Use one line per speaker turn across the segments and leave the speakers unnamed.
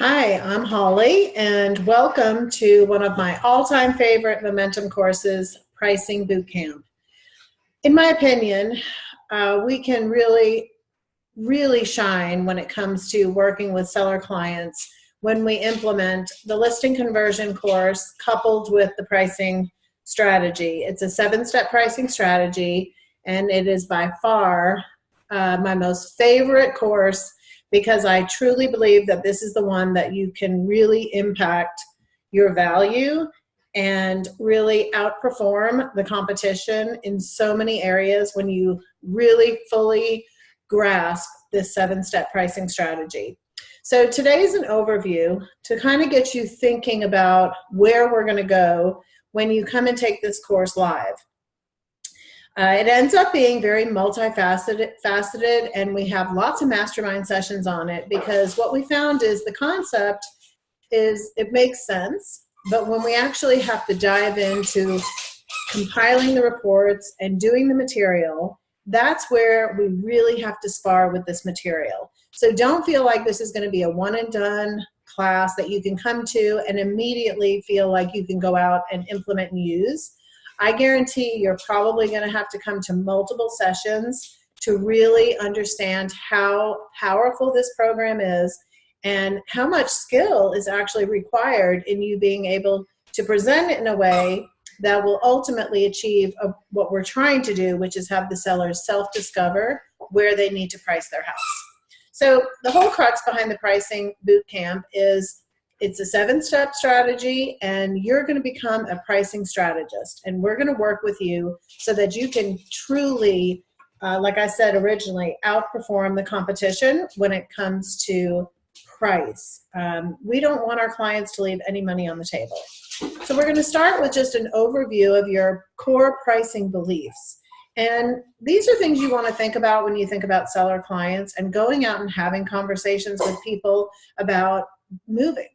Hi, I'm Holly, and welcome to one of my all-time favorite momentum courses, Pricing Bootcamp. In my opinion, we can really shine when it comes to working with seller clients when we implement the listing conversion course coupled with the pricing strategy. It's a 7-step pricing strategy, and it is by far my most favorite course because I truly believe that this is the one that you can really impact your value and really outperform the competition in so many areas when you really fully grasp this 7-step pricing strategy. So today is an overview to kind of get you thinking about where we're going to go when you come and take this course live. It ends up being very multifaceted, and we have lots of mastermind sessions on it because what we found is the concept is it makes sense, but when we actually have to dive into compiling the reports and doing the material, that's where we really have to spar with this material. So don't feel like this is going to be a one and done class that you can come to and immediately feel like you can go out and implement and use. I guarantee you're probably going to have to come to multiple sessions to really understand how powerful this program is and how much skill is actually required in you being able to present it in a way that will ultimately achieve what we're trying to do, which is have the sellers self-discover where they need to price their house. So the whole crux behind the pricing bootcamp is it's a 7-step strategy, and you're going to become a pricing strategist, and we're going to work with you so that you can truly, like I said originally, outperform the competition when it comes to price. We don't want our clients to leave any money on the table. So we're going to start with just an overview of your core pricing beliefs. And these are things you want to think about when you think about seller clients and going out and having conversations with people about moving.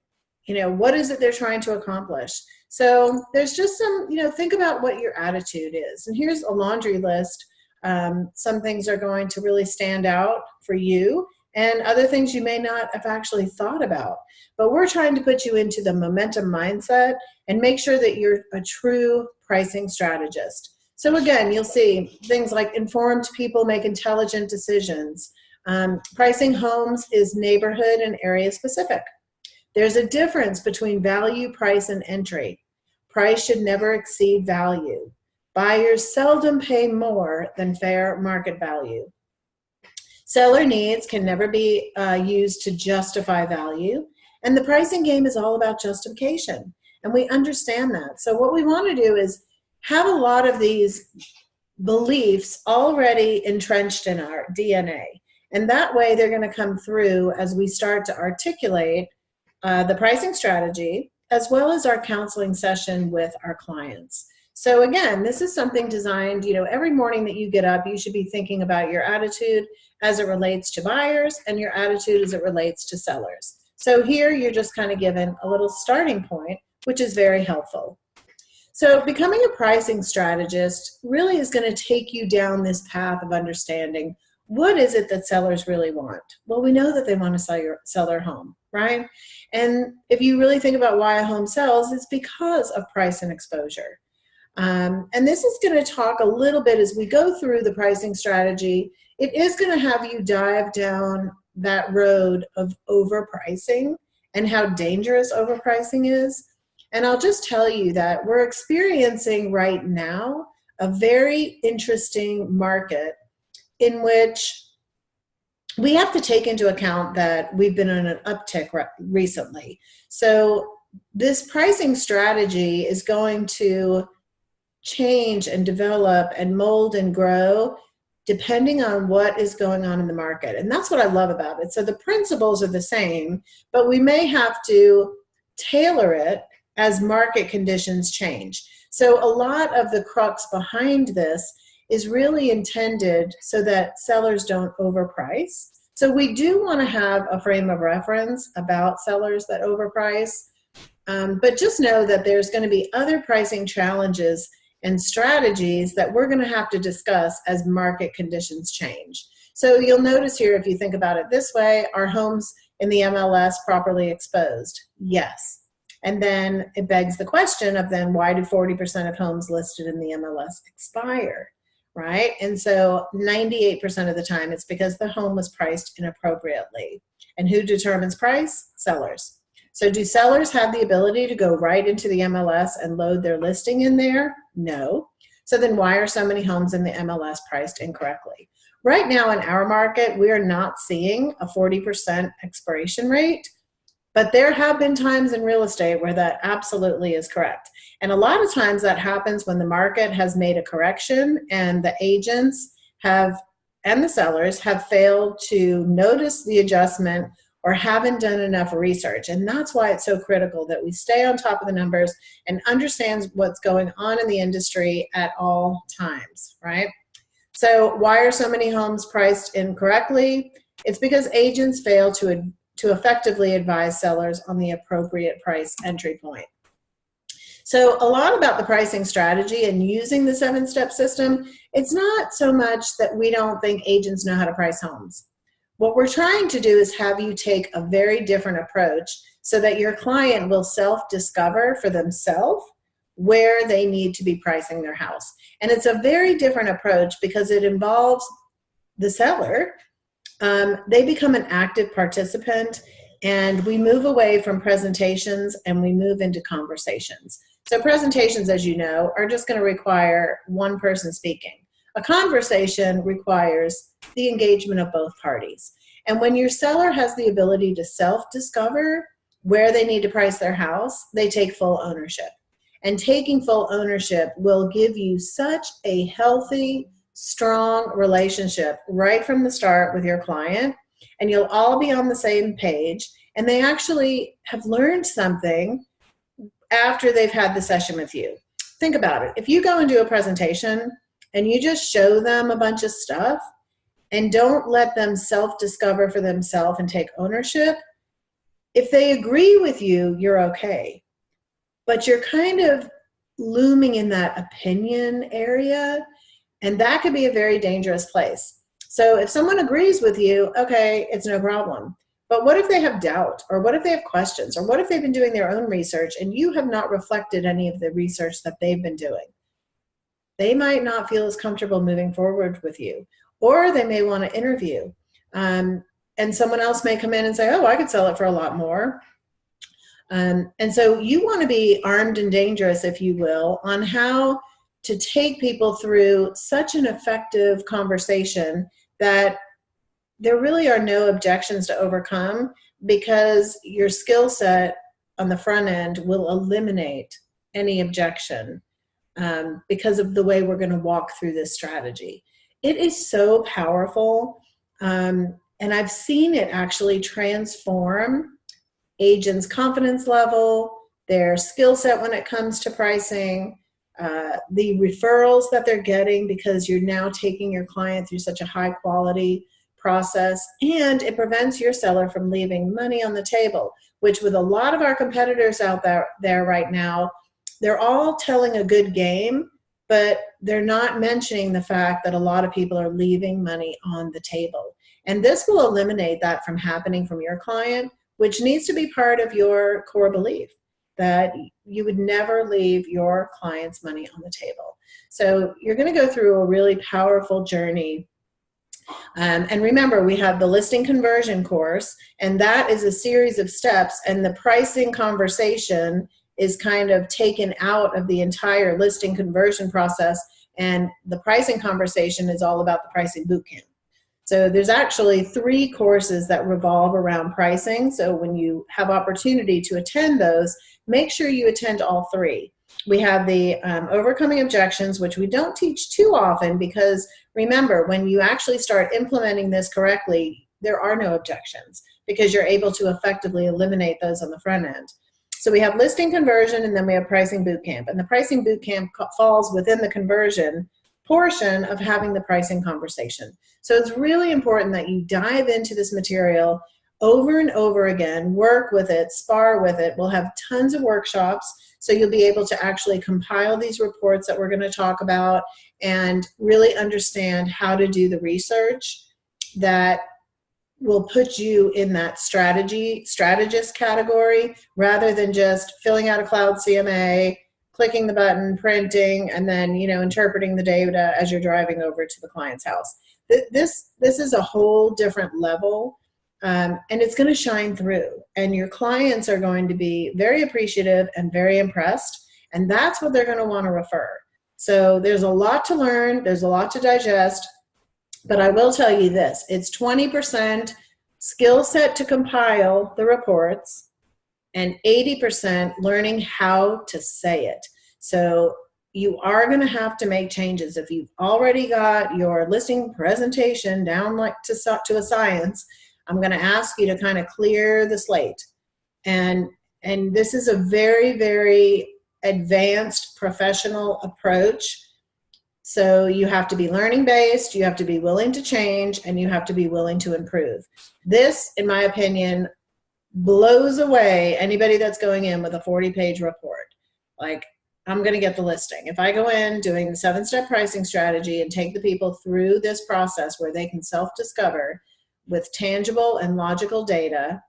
What is it they're trying to accomplish? So there's just some, think about what your attitude is. And here's a laundry list. Some things are going to really stand out for you, and other things you may not have actually thought about. But we're trying to put you into the momentum mindset and make sure that you're a true pricing strategist. So again, you'll see things like informed people make intelligent decisions. Pricing homes is neighborhood and area specific. There's a difference between value, price, and entry. Price should never exceed value. Buyers seldom pay more than fair market value. Seller needs can never be used to justify value, and the pricing game is all about justification, and we understand that. So what we want to do is have a lot of these beliefs already entrenched in our DNA, and that way they're going to come through as we start to articulate the pricing strategy, as well as our counseling session with our clients. So again, this is something designed, every morning that you get up, you should be thinking about your attitude as it relates to buyers and your attitude as it relates to sellers. So here you're just kind of given a little starting point, which is very helpful. So becoming a pricing strategist really is going to take you down this path of understanding what is it that sellers really want? Well, we know that they want to sell their home, right? And if you really think about why a home sells, it's because of price and exposure. And this is going to talk a little bit as we go through the pricing strategy. It is going to have you dive down that road of overpricing and how dangerous overpricing is. And I'll just tell you that we're experiencing right now a very interesting market in which we have to take into account that we've been on an uptick recently. So this pricing strategy is going to change and develop and mold and grow depending on what is going on in the market. And that's what I love about it. So the principles are the same, but we may have to tailor it as market conditions change. So a lot of the crux behind this is really intended so that sellers don't overprice. So we do want to have a frame of reference about sellers that overprice, but just know that there's going to be other pricing challenges and strategies that we're going to have to discuss as market conditions change. So you'll notice here, if you think about it this way, our homes in the MLS properly exposed? Yes. And then it begs the question of then why do 40% of homes listed in the MLS expire, right? And so 98% of the time it's because the home was priced inappropriately. And who determines price? Sellers. So do sellers have the ability to go right into the MLS and load their listing in there? No. So then why are so many homes in the MLS priced incorrectly? Right now in our market, we are not seeing a 40% expiration rate. But there have been times in real estate where that absolutely is correct. And a lot of times that happens when the market has made a correction and the agents have, and the sellers have failed to notice the adjustment or haven't done enough research. And that's why it's so critical that we stay on top of the numbers and understand what's going on in the industry at all times, right? So why are so many homes priced incorrectly? It's because agents fail to effectively advise sellers on the appropriate price entry point. So a lot about the pricing strategy and using the 7-step system, it's not so much that we don't think agents know how to price homes. What we're trying to do is have you take a very different approach so that your client will self-discover for themselves where they need to be pricing their house. And it's a very different approach because it involves the seller. They become an active participant, and we move away from presentations and we move into conversations. So presentations, as you know, are just going to require one person speaking. A conversation requires the engagement of both parties. And when your seller has the ability to self-discover where they need to price their house, they take full ownership. And taking full ownership will give you such a healthy, strong relationship right from the start with your client, and you'll all be on the same page, and they actually have learned something after they've had the session with you. Think about it. If you go and do a presentation and you just show them a bunch of stuff and don't let them self-discover for themselves and take ownership, if they agree with you, you're okay. But you're kind of looming in that opinion area, and that could be a very dangerous place. So if someone agrees with you, okay, it's no problem. But what if they have doubt, or what if they have questions, or what if they've been doing their own research and you have not reflected any of the research that they've been doing? They might not feel as comfortable moving forward with you, or they may want to interview. And someone else may come in and say, oh, I could sell it for a lot more. And so you want to be armed and dangerous, if you will, on how to take people through such an effective conversation that there really are no objections to overcome, because your skill set on the front end will eliminate any objection because of the way we're going to walk through this strategy. It is so powerful, and I've seen it actually transform agents' confidence level, their skill set when it comes to pricing, the referrals that they're getting because you're now taking your client through such a high quality process, and it prevents your seller from leaving money on the table, which with a lot of our competitors out there right now, they're all telling a good game, but they're not mentioning the fact that a lot of people are leaving money on the table. And this will eliminate that from happening from your client, which needs to be part of your core belief, that you would never leave your client's money on the table. So you're going to go through a really powerful journey. And remember, we have the listing conversion course, and that is a series of steps, and the pricing conversation is kind of taken out of the entire listing conversion process, and the pricing conversation is all about the pricing bootcamp. So there's actually 3 courses that revolve around pricing. So when you have opportunity to attend those, make sure you attend all 3. We have the overcoming objections, which we don't teach too often, because remember, when you actually start implementing this correctly, there are no objections because you're able to effectively eliminate those on the front end. So we have listing conversion, and then we have pricing bootcamp. And the pricing bootcamp falls within the conversion portion of having the pricing conversation. So it's really important that you dive into this material over and over again, work with it, spar with it. We'll have tons of workshops, so you'll be able to actually compile these reports that we're going to talk about and really understand how to do the research that will put you in that strategist category rather than just filling out a cloud CMA, clicking the button, printing, and then, you know, interpreting the data as you're driving over to the client's house. This is a whole different level, and it's going to shine through, and your clients are going to be very appreciative and very impressed, and that's what they're going to want to refer. So there's a lot to learn, there's a lot to digest, but I will tell you this, it's 20% skill set to compile the reports and 80% learning how to say it. So you are going to have to make changes. If you've already got your listing presentation down like to a science, I'm going to ask you to kind of clear the slate. And this is a very, very advanced professional approach. So you have to be learning based, you have to be willing to change, and you have to be willing to improve. This, in my opinion, blows away anybody that's going in with a 40-page report. Like, I'm going to get the listing. If I go in doing the 7-step pricing strategy and take the people through this process where they can self-discover with tangible and logical data,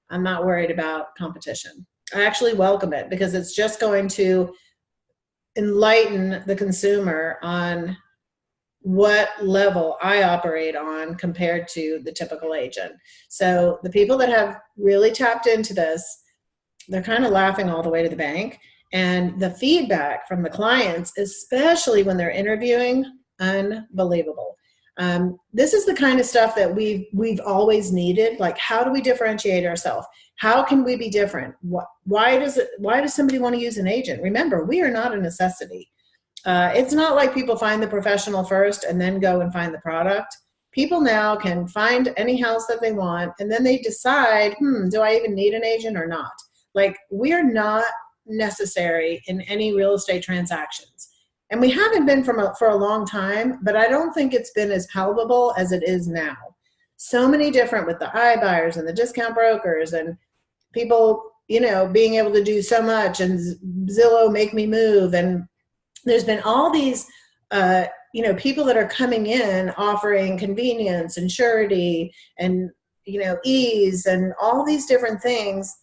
I'm not worried about competition. I actually welcome it because it's just going to enlighten the consumer on what level I operate on compared to the typical agent. So the people that have really tapped into this, they're kind of laughing all the way to the bank. And the feedback from the clients, especially when they're interviewing, unbelievable. This is the kind of stuff that we've always needed. Like, how do we differentiate ourselves? How can we be different? Why does somebody want to use an agent? Remember, we are not a necessity. It's not like people find the professional first and then go and find the product. People now can find any house that they want, and then they decide, do I even need an agent or not? Like, we are not necessary in any real estate transactions. And we haven't been for a long time, but I don't think it's been as palpable as it is now. So many different with the iBuyers and the discount brokers and people, you know, being able to do so much, and Zillow Make Me Move. And there's been all these, people that are coming in offering convenience and surety and, ease and all these different things.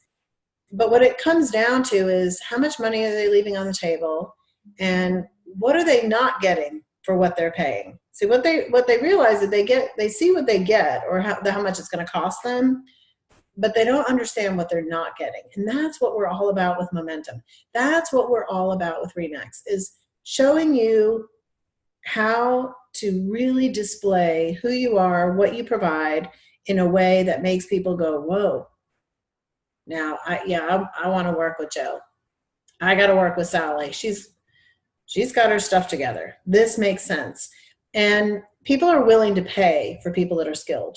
But what it comes down to is how much money are they leaving on the table, and what are they not getting for what they're paying? See, what they realize is they see what they get or how much it's going to cost them, but they don't understand what they're not getting. And that's what we're all about with Momentum. That's what we're all about with RE/MAX, is showing you how to really display who you are, what you provide in a way that makes people go, whoa. Now, I want to work with Joe. I got to work with Sally. She's got her stuff together. This makes sense. And people are willing to pay for people that are skilled.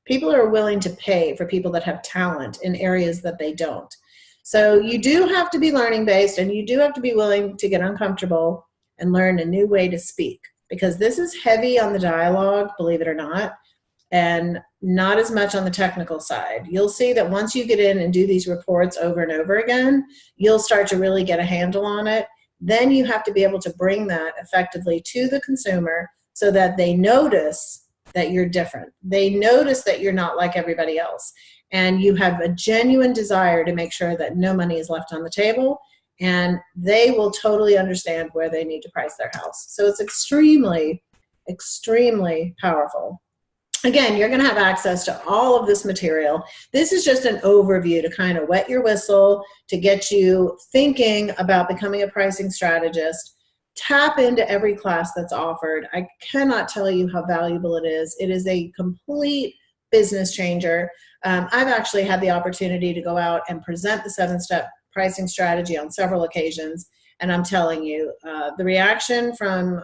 People are willing to pay for people that have talent in areas that they don't. So you do have to be learning based, and you do have to be willing to get uncomfortable and learn a new way to speak, because this is heavy on the dialogue, believe it or not, and not as much on the technical side. You'll see that once you get in and do these reports over and over again, you'll start to really get a handle on it. Then you have to be able to bring that effectively to the consumer so that they notice that you're different. They notice that you're not like everybody else. And you have a genuine desire to make sure that no money is left on the table, and they will totally understand where they need to price their house. So it's extremely, extremely powerful. Again, you're going to have access to all of this material. This is just an overview to kind of wet your whistle, to get you thinking about becoming a pricing strategist. Tap into every class that's offered. I cannot tell you how valuable it is. It is a complete business changer. I've actually had the opportunity to go out and present the 7-step pricing strategy on several occasions, and I'm telling you, the reaction from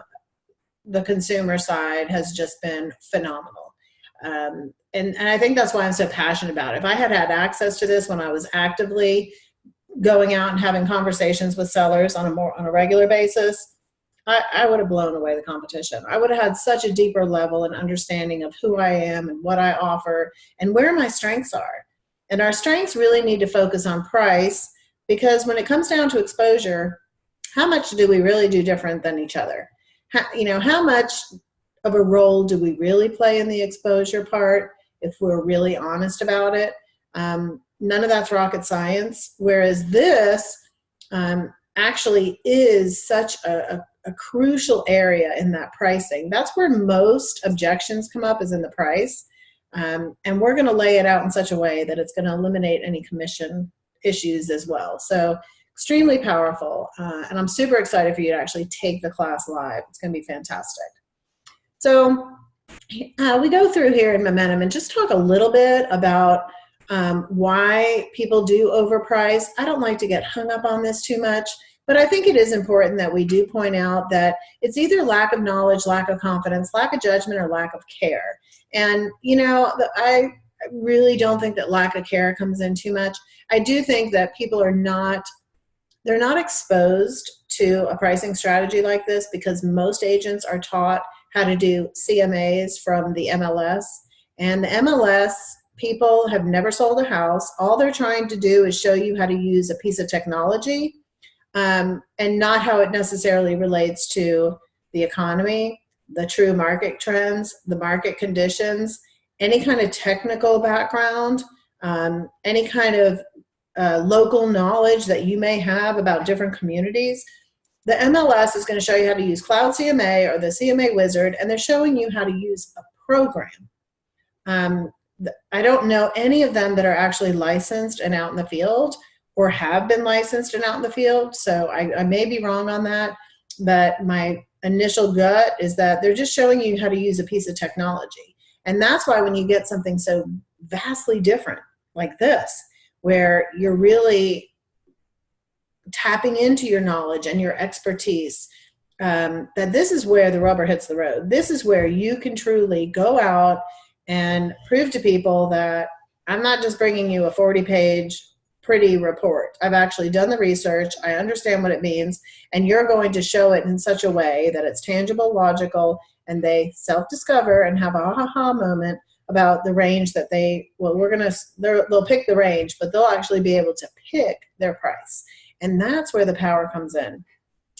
the consumer side has just been phenomenal. And I think that's why I'm so passionate about it. If I had had access to this when I was actively going out and having conversations with sellers on a regular basis, I would have blown away the competition. I would have had such a deeper level and understanding of who I am and what I offer and where my strengths are. And our strengths really need to focus on price, because when it comes down to exposure, how much do we really do different than each other? How much of a role do we really play in the exposure part? if we're really honest about it. None of that's rocket science, whereas this actually is such a crucial area in that pricing. That's where most objections come up, is in the price. And we're going to lay it out in such a way that it's going to eliminate any commission issues as well. So extremely powerful. And I'm super excited for you to actually take the class live. It's going to be fantastic. So we go through here in Momentum and just talk a little bit about why people do overprice. I don't like to get hung up on this too much, but I think it is important that we do point out that it's either lack of knowledge, lack of confidence, lack of judgment, or lack of care. And, you know, I really don't think that lack of care comes in too much. I do think that people are not, they're not exposed to a pricing strategy like this, because most agents are taught how to do CMAs from the MLS. And the MLS, people have never sold a house. All they're trying to do is show you how to use a piece of technology, and not how it necessarily relates to the economy, the true market trends, the market conditions, any kind of technical background, any kind of local knowledge that you may have about different communities. The MLS is going to show you how to use Cloud CMA or the CMA Wizard, and they're showing you how to use a program. I don't know any of them that are actually licensed and out in the field, or have been licensed and out in the field. So I may be wrong on that, but my initial gut is that they're just showing you how to use a piece of technology. And that's why when you get something so vastly different like this, where you're really tapping into your knowledge and your expertise, that this is where the rubber hits the road. This is where you can truly go out and prove to people that I'm not just bringing you a 40-page pretty report. I've actually done the research. I understand what it means, and you're going to show it in such a way that it's tangible, logical, and they self-discover and have a aha moment about the range that they'll pick the range, but they'll actually be able to pick their price. And that's where the power comes in.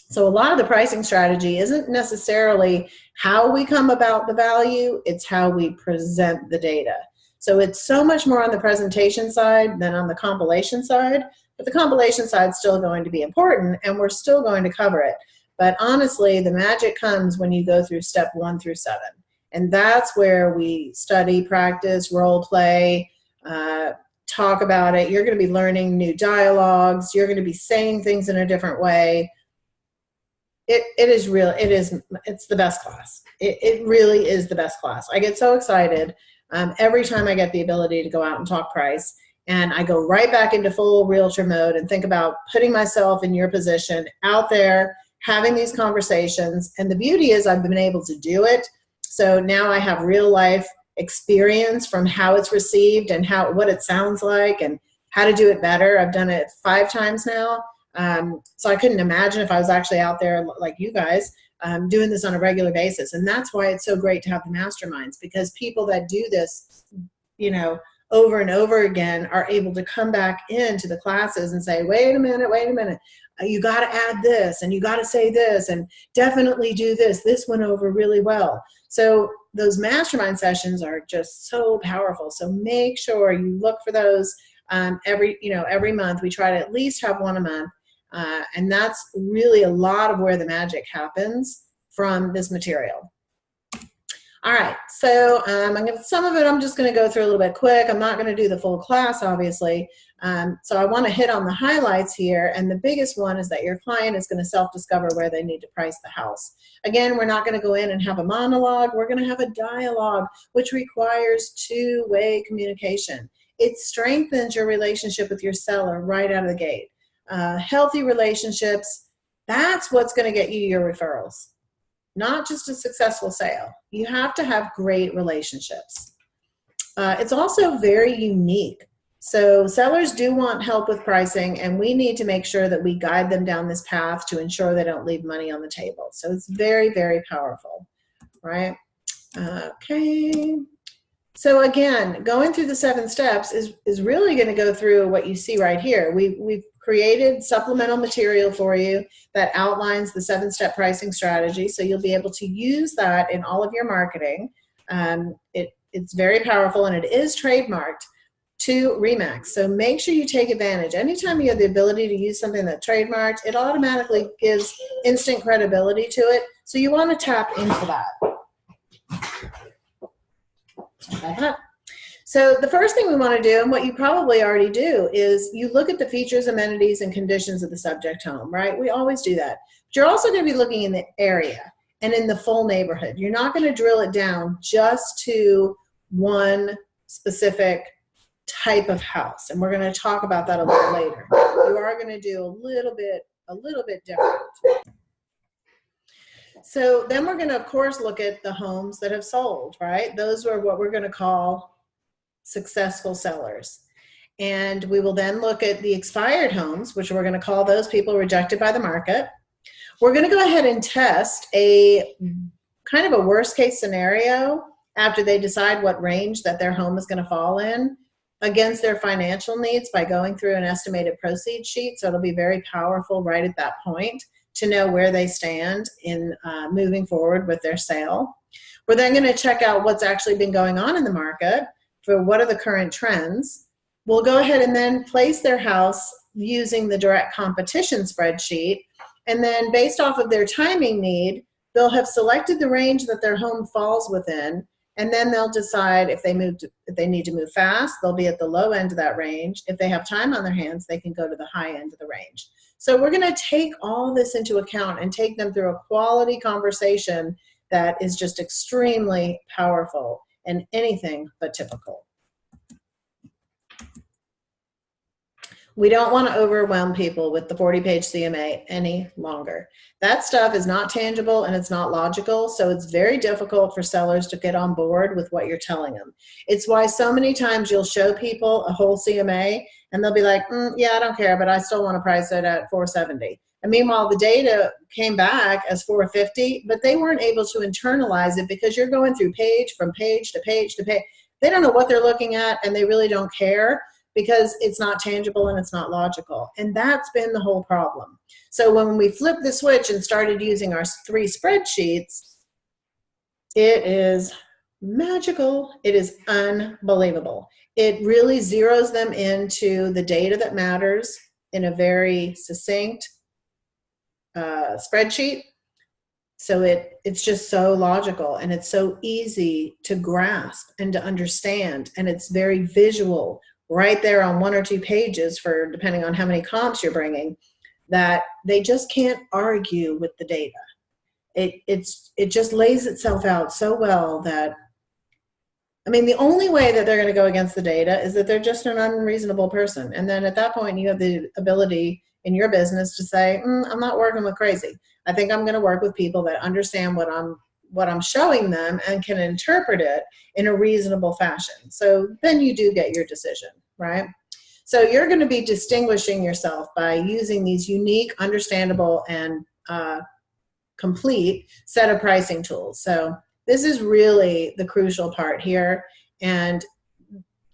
So a lot of the pricing strategy isn't necessarily how we come about the value, it's how we present the data. So it's so much more on the presentation side than on the compilation side, but the compilation side is still going to be important, and we're still going to cover it. But honestly, the magic comes when you go through step 1 through 7. And that's where we study, practice, role play, talk about it. You're going to be learning new dialogues. You're going to be saying things in a different way. It's the best class. It really is the best class. I get so excited every time I get the ability to go out and talk price, and I go right back into full realtor mode and think about putting myself in your position out there, having these conversations. And the beauty is I've been able to do it. So now I have real life experience from how it's received and what it sounds like and how to do it better. I've done it 5 times now. So I couldn't imagine if I was actually out there like you guys doing this on a regular basis. And that's why it's so great to have the masterminds, because people that do this, you know, over and over again are able to come back into the classes and say, wait a minute, you got to add this and you got to say this and definitely do this. This went over really well. So those mastermind sessions are just so powerful. So make sure you look for those every month. We try to at least have one a month. And that's really a lot of where the magic happens from this material. All right, so some of it I'm just going to go through a little bit quick. I'm not going to do the full class, obviously. So I want to hit on the highlights here. And the biggest one is that your client is going to self-discover where they need to price the house. Again, we're not going to go in and have a monologue. We're going to have a dialogue, which requires two-way communication. It strengthens your relationship with your seller right out of the gate. Healthy relationships, that's what's going to get you your referrals. Not just a successful sale. You have to have great relationships. It's also very unique. So sellers do want help with pricing, and we need to make sure that we guide them down this path to ensure they don't leave money on the table. So it's very, very powerful, right? Okay. So again, going through the 7 steps is really going to go through what you see right here. We've created supplemental material for you that outlines the 7-step pricing strategy, so you'll be able to use that in all of your marketing. It it's very powerful, and it is trademarked to Remax. So make sure you take advantage. Anytime you have the ability to use something that's trademarked, it automatically gives instant credibility to it. So you want to tap into that. So the first thing we want to do, and what you probably already do, is you look at the features, amenities, and conditions of the subject home, right? We always do that. But you're also going to be looking in the area and in the full neighborhood. You're not going to drill it down just to one specific type of house, and we're going to talk about that a little later. You are going to do a little bit different. So then we're going to, of course, look at the homes that have sold, right? Those are what we're going to call successful sellers. And we will then look at the expired homes, which we're going to call those people rejected by the market. We're going to go ahead and test a kind of a worst case scenario after they decide what range that their home is going to fall in against their financial needs by going through an estimated proceeds sheet. So it'll be very powerful right at that point to know where they stand in moving forward with their sale. We're then going to check out what's actually been going on in the market for what are the current trends. We'll go ahead and then place their house using the direct competition spreadsheet. And then based off of their timing need, they'll have selected the range that their home falls within. And then they'll decide if they need to move fast, they'll be at the low end of that range. If they have time on their hands, they can go to the high end of the range. So we're going to take all this into account and take them through a quality conversation that is just extremely powerful and anything but typical. We don't want to overwhelm people with the 40-page CMA any longer. That stuff is not tangible and it's not logical, so it's very difficult for sellers to get on board with what you're telling them. It's why so many times you'll show people a whole CMA and they'll be like, yeah, I don't care, but I still want to price it at $470. And meanwhile, the data came back as $450, but they weren't able to internalize it because you're going through page from page to page to page. They don't know what they're looking at and they really don't care, because it's not tangible and it's not logical. And that's been the whole problem. So when we flipped the switch and started using our 3 spreadsheets, it is magical. It is unbelievable. It really zeroes them into the data that matters in a very succinct spreadsheet. So it's just so logical and it's so easy to grasp and to understand, and it's very visual right there on 1 or 2 pages for depending on how many comps you're bringing, that they just can't argue with the data. It just lays itself out so well that, I mean, the only way that they're going to go against the data is that they're just an unreasonable person. And then at that point, you have the ability in your business to say, I'm not working with crazy. I think I'm going to work with people that understand what I'm showing them and can interpret it in a reasonable fashion. So then you do get your decision, right? So you're going to be distinguishing yourself by using these unique, understandable, and complete set of pricing tools. So this is really the crucial part here. And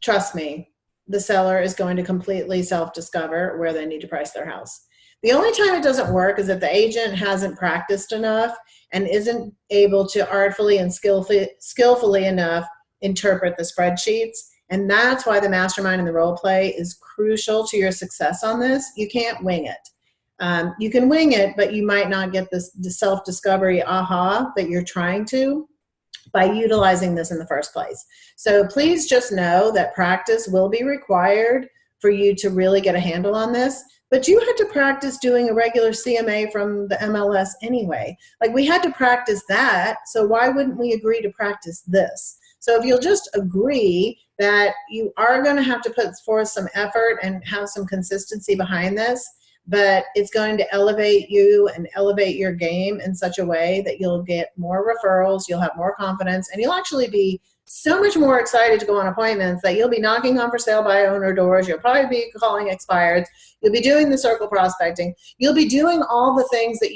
trust me, the seller is going to completely self-discover where they need to price their house. The only time it doesn't work is if the agent hasn't practiced enough and isn't able to artfully and skillfully enough interpret the spreadsheets. And that's why the mastermind and the role play is crucial to your success on this. You can't wing it. You can wing it, but you might not get the self-discovery aha that you're trying to by utilizing this in the first place. So please just know that practice will be required for you to really get a handle on this. But you had to practice doing a regular CMA from the MLS anyway. Like, we had to practice that, so why wouldn't we agree to practice this? So if you'll just agree that you are going to have to put forth some effort and have some consistency behind this, but it's going to elevate you and elevate your game in such a way that you'll get more referrals, you'll have more confidence, and you'll actually be so much more excited to go on appointments that you'll be knocking on for sale by owner doors. You'll probably be calling expireds. You'll be doing the circle prospecting. You'll be doing all the things that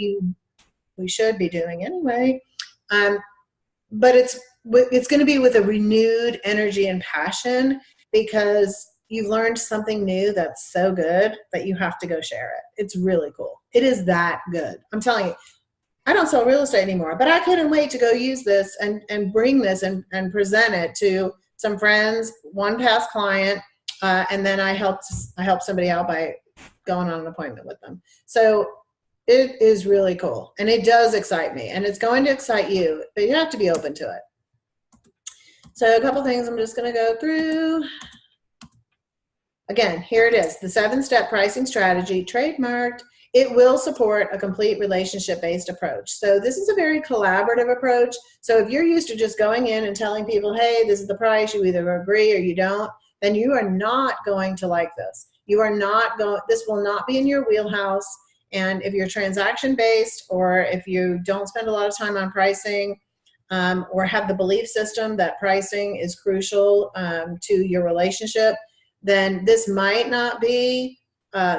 we should be doing anyway. But it's going to be with a renewed energy and passion, because you've learned something new that's so good that you have to go share it. It's really cool. It is that good. I'm telling you, I don't sell real estate anymore, but I couldn't wait to go use this and bring this and present it to some friends, one past client, and then I helped somebody out by going on an appointment with them. So it is really cool, and it does excite me, and it's going to excite you, but you have to be open to it. So a couple things I'm just going to go through. Again, here it is, the 7-step pricing strategy, trademarked. It will support a complete relationship-based approach. So this is a very collaborative approach. So if you're used to just going in and telling people, hey, this is the price, you either agree or you don't, then you are not going to like this. You are not going, this will not be in your wheelhouse. And if you're transaction-based, or if you don't spend a lot of time on pricing, or have the belief system that pricing is crucial to your relationship, then this might not be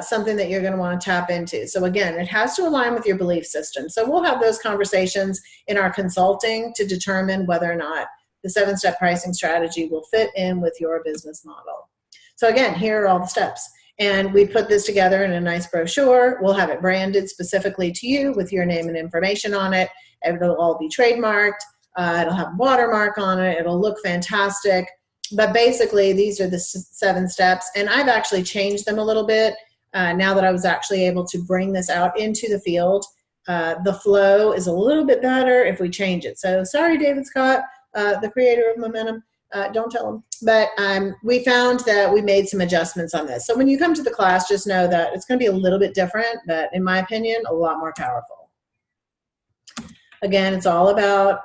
something that you're going to want to tap into. So again, it has to align with your belief system. So we'll have those conversations in our consulting to determine whether or not the 7-step pricing strategy will fit in with your business model. So again, here are all the steps. And we put this together in a nice brochure. We'll have it branded specifically to you with your name and information on it. It'll all be trademarked. It'll have a watermark on it. It'll look fantastic. But basically, these are the 7 steps. And I've actually changed them a little bit now that I was actually able to bring this out into the field. The flow is a little bit better if we change it. So sorry, David Scott, the creator of Momentum. Don't tell him. But we found that we made some adjustments on this. So when you come to the class, just know that it's going to be a little bit different, but in my opinion, a lot more powerful. Again, it's all about,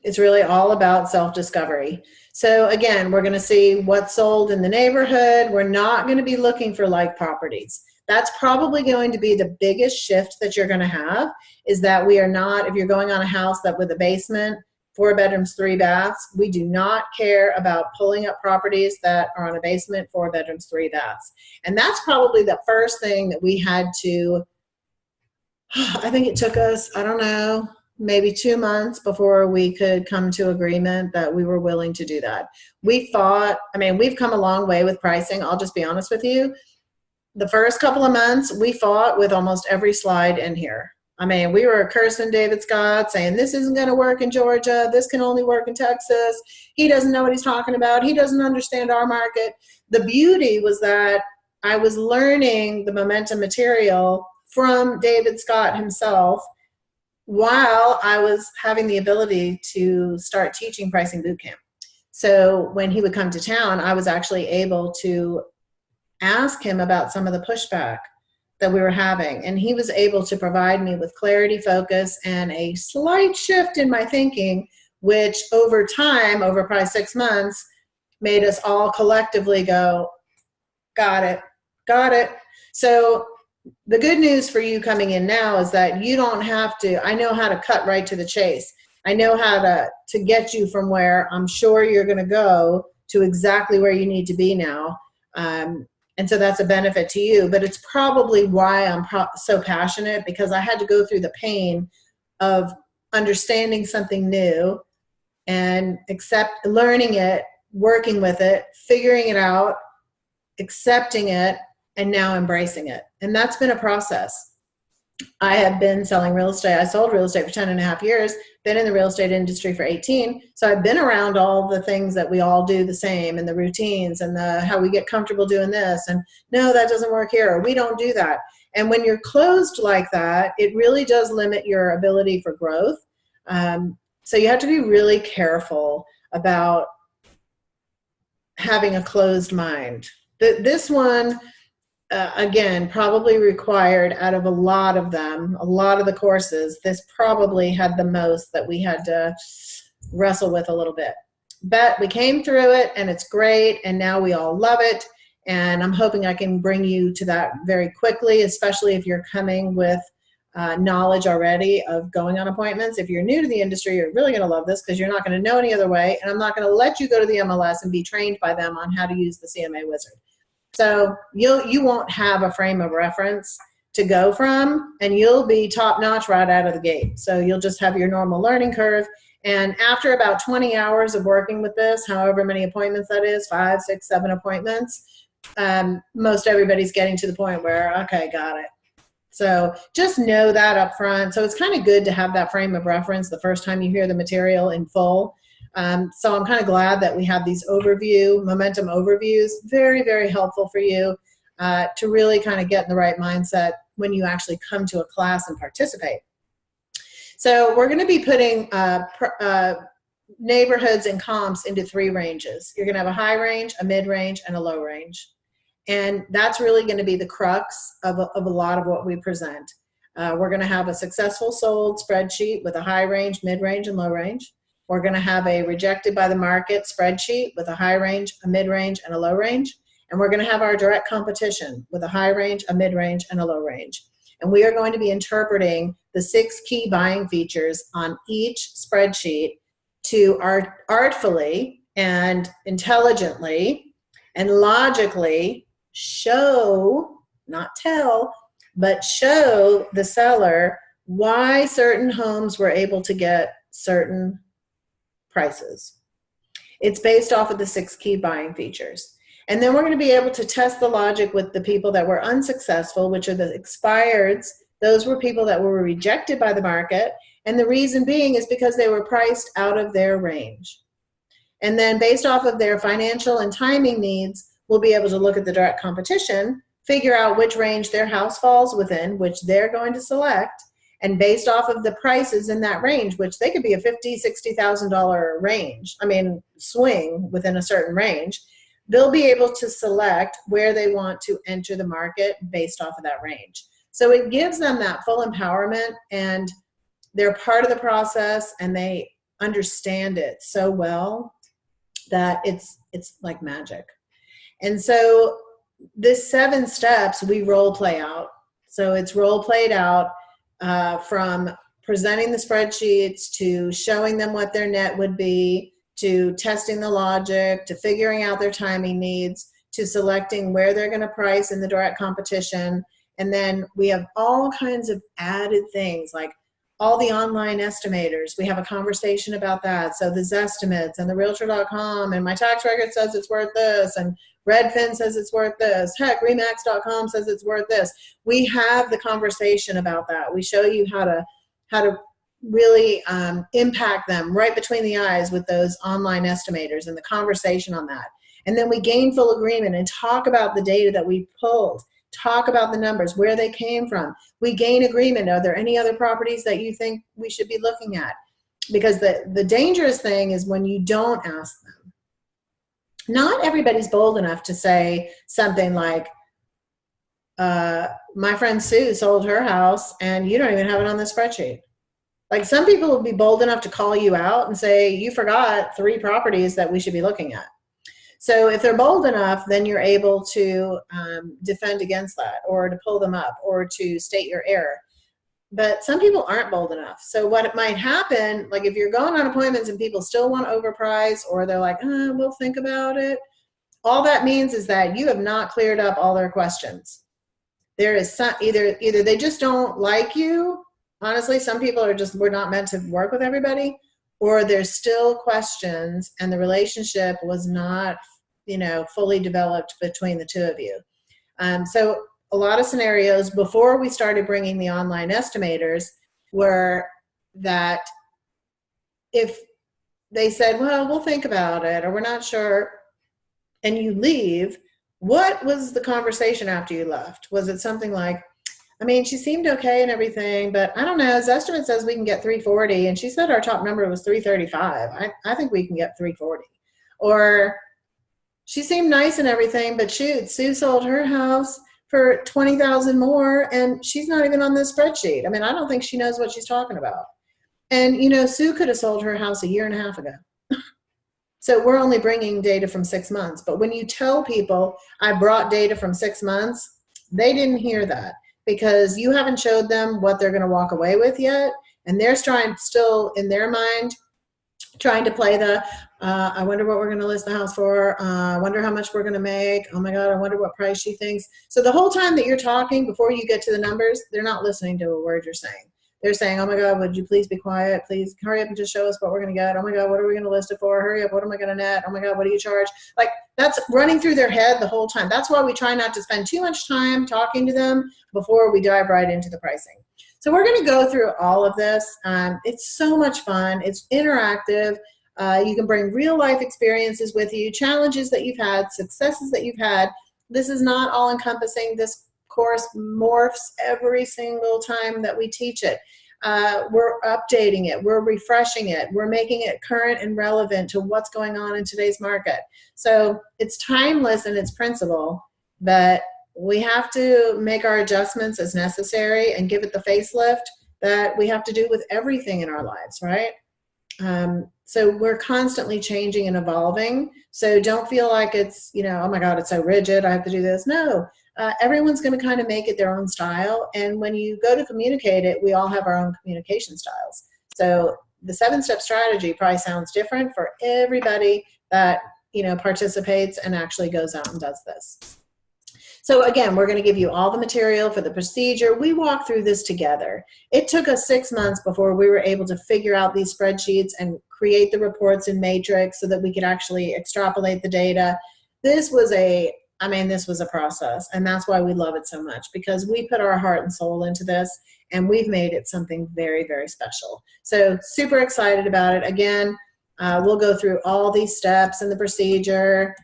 it's really all about self-discovery. So again, we're going to see what's sold in the neighborhood. We're not going to be looking for like properties. That's probably going to be the biggest shift that you're going to have, is that we are not, if you're going on a house that with a basement, 4 bedrooms, 3 baths, we do not care about pulling up properties that are on a basement, 4 bedrooms, 3 baths. And that's probably the first thing that we had to, I think it took us, I don't know, maybe 2 months before we could come to agreement that we were willing to do that. We thought, I mean, we've come a long way with pricing. I'll just be honest with you. The first couple of months, we fought with almost every slide in here. I mean, we were cursing David Scott, saying this isn't going to work in Georgia. This can only work in Texas. He doesn't know what he's talking about. He doesn't understand our market. The beauty was that I was learning the Momentum material from David Scott himself while I was having the ability to start teaching pricing bootcamp. So when he would come to town, I was actually able to ask him about some of the pushback that we were having. And he was able to provide me with clarity, focus, and a slight shift in my thinking, which over time, over probably 6 months, made us all collectively go, got it, got it. So the good news for you coming in now is that you don't have to, I know how to cut right to the chase. I know how to get you from where I'm sure you're going to go to exactly where you need to be now. And so that's a benefit to you, but it's probably why I'm so passionate, because I had to go through the pain of understanding something new and learning it, working with it, figuring it out, accepting it, and now embracing it. And that's been a process. I have been selling real estate. I sold real estate for 10.5 years, been in the real estate industry for 18. So I've been around all the things that we all do the same, and the routines, and how we get comfortable doing this. And no, that doesn't work here, or we don't do that. And when you're closed like that, it really does limit your ability for growth. So you have to be really careful about having a closed mind. This one, again, probably required, out of a lot of them, a lot of the courses, this probably had the most that we had to wrestle with a little bit. But we came through it, and it's great, and now we all love it. And I'm hoping I can bring you to that very quickly, especially if you're coming with knowledge already of going on appointments. If you're new to the industry, you're really going to love this, because you're not going to know any other way, and I'm not going to let you go to the MLS and be trained by them on how to use the CMA Wizard. So you won't have a frame of reference to go from, and you'll be top-notch right out of the gate. So you'll just have your normal learning curve. And after about 20 hours of working with this, however many appointments that is, 5, 6, 7 appointments, most everybody's getting to the point where, okay, got it. So just know that up front. So it's kind of good to have that frame of reference the first time you hear the material in full. So I'm kind of glad that we have these momentum overviews. Very, very helpful for you to really kind of get in the right mindset when you actually come to a class and participate. So we're going to be putting neighborhoods and comps into 3 ranges. You're going to have a high range, a mid range, and a low range. And that's really going to be the crux of a lot of what we present. We're going to have a successful sold spreadsheet with a high range, mid range, and low range. We're going to have a rejected by the market spreadsheet with a high range, a mid range, and a low range. And we're going to have our direct competition with a high range, a mid range, and a low range. And we are going to be interpreting the 6 key buying features on each spreadsheet to artfully and intelligently and logically show, not tell, but show the seller why certain homes were able to get certain prices. It's based off of the 6 key buying features. And then we're going to be able to test the logic with the people that were unsuccessful, which are the expireds. Those were people that were rejected by the market. And the reason being is because they were priced out of their range. And then based off of their financial and timing needs, we'll be able to look at the direct competition, figure out which range their house falls within, which they're going to select. And based off of the prices in that range, which they could be a $50,000, $60,000 range, swing within a certain range, they'll be able to select where they want to enter the market based off of that range. So it gives them that full empowerment, and they're part of the process, and they understand it so well that it's like magic. And so this 7 steps we role play out. So it's role played out from presenting the spreadsheets to showing them what their net would be, to testing the logic, to figuring out their timing needs, to selecting where they're going to price in the direct competition. And then we have all kinds of added things like all the online estimators. We have a conversation about that. So the Zestimates and the Realtor.com, and my tax record says it's worth this, and Redfin says it's worth this. Heck, Remax.com says it's worth this. We have the conversation about that. We show you how to really impact them right between the eyes with those online estimators and the conversation on that. And then we gain full agreement and talk about the data that we pulled, talk about the numbers, where they came from. We gain agreement. Are there any other properties that you think we should be looking at? Because the dangerous thing is when you don't ask them. Not everybody's bold enough to say something like, my friend Sue sold her house and you don't even have it on the spreadsheet. Like, some people will be bold enough to call you out and say, you forgot 3 properties that we should be looking at. So if they're bold enough, then you're able to defend against that, or to pull them up, or to state your error. But some people aren't bold enough. So what might happen, like if you're going on appointments and people still want to overprice, or they're like, we'll think about it, all that means is that you have not cleared up all their questions. There is some, either they just don't like you. Honestly, some people are just, we're not meant to work with everybody, or there's still questions and the relationship was not, fully developed between the 2 of you. So a lot of scenarios before we started bringing the online estimators were that if they said, well, we'll think about it, or we're not sure, and you leave, what was the conversation after you left? Was it something like, she seemed okay and everything, but I don't know, Zestimate says we can get 340, and she said our top number was 335. I think we can get 340. Or she seemed nice and everything, but shoot, Sue sold her house for $20,000 more, and she's not even on this spreadsheet. I don't think she knows what she's talking about. And, Sue could have sold her house 1.5 years ago. So we're only bringing data from 6 months. But when you tell people I brought data from 6 months, they didn't hear that, because you haven't showed them what they're going to walk away with yet. And they're still in their mind, trying to play the, I wonder what we're going to list the house for. I wonder how much we're going to make. Oh my God, I wonder what price she thinks. So the whole time that you're talking, before you get to the numbers, they're not listening to a word you're saying. They're saying, oh my God, would you please be quiet? Please hurry up and just show us what we're going to get. Oh my God, what are we going to list it for? Hurry up. What am I going to net? Oh my God, what do you charge? Like, that's running through their head the whole time. That's why we try not to spend too much time talking to them before we dive right into the pricing. So we're going to go through all of this. It's so much fun. It's interactive. You can bring real life experiences with you, challenges that you've had, successes that you've had. This is not all encompassing. This course morphs every single time that we teach it. We're updating it. We're refreshing it. We're making it current and relevant to what's going on in today's market. So it's timeless in its principle, but we have to make our adjustments as necessary and give it the facelift that we have to do with everything in our lives, right? So we're constantly changing and evolving. So don't feel like it's, oh my God, it's so rigid, I have to do this. No, everyone's going to kind of make it their own style. And when you go to communicate it, we all have our own communication styles. So the 7-step strategy probably sounds different for everybody that, participates and actually goes out and does this. So again, we're going to give you all the material for the procedure. We walk through this together. It took us 6 months before we were able to figure out these spreadsheets and create the reports in Matrix so that we could actually extrapolate the data. This was a process, and that's why we love it so much, because we put our heart and soul into this, and we've made it something very, very special. So super excited about it. Again, we'll go through all these steps in the procedure.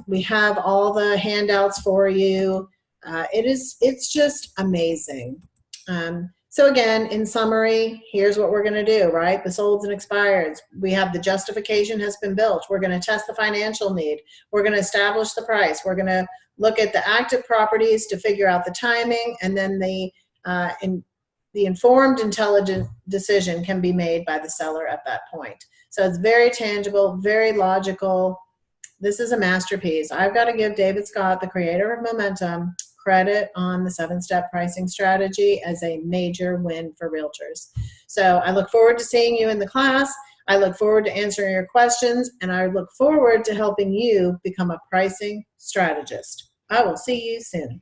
We have all the handouts for you. It's just amazing. So again, in summary, here's what we're going to do, right? The solds and expireds. We have the justification has been built. We're going to test the financial need. We're going to establish the price. We're going to look at the active properties to figure out the timing, and then the informed, intelligent decision can be made by the seller at that point. So it's very tangible, very logical. This is a masterpiece. I've got to give David Scott, the creator of Momentum, credit on the 7-step pricing strategy as a major win for realtors. So I look forward to seeing you in the class. I look forward to answering your questions, and I look forward to helping you become a pricing strategist. I will see you soon.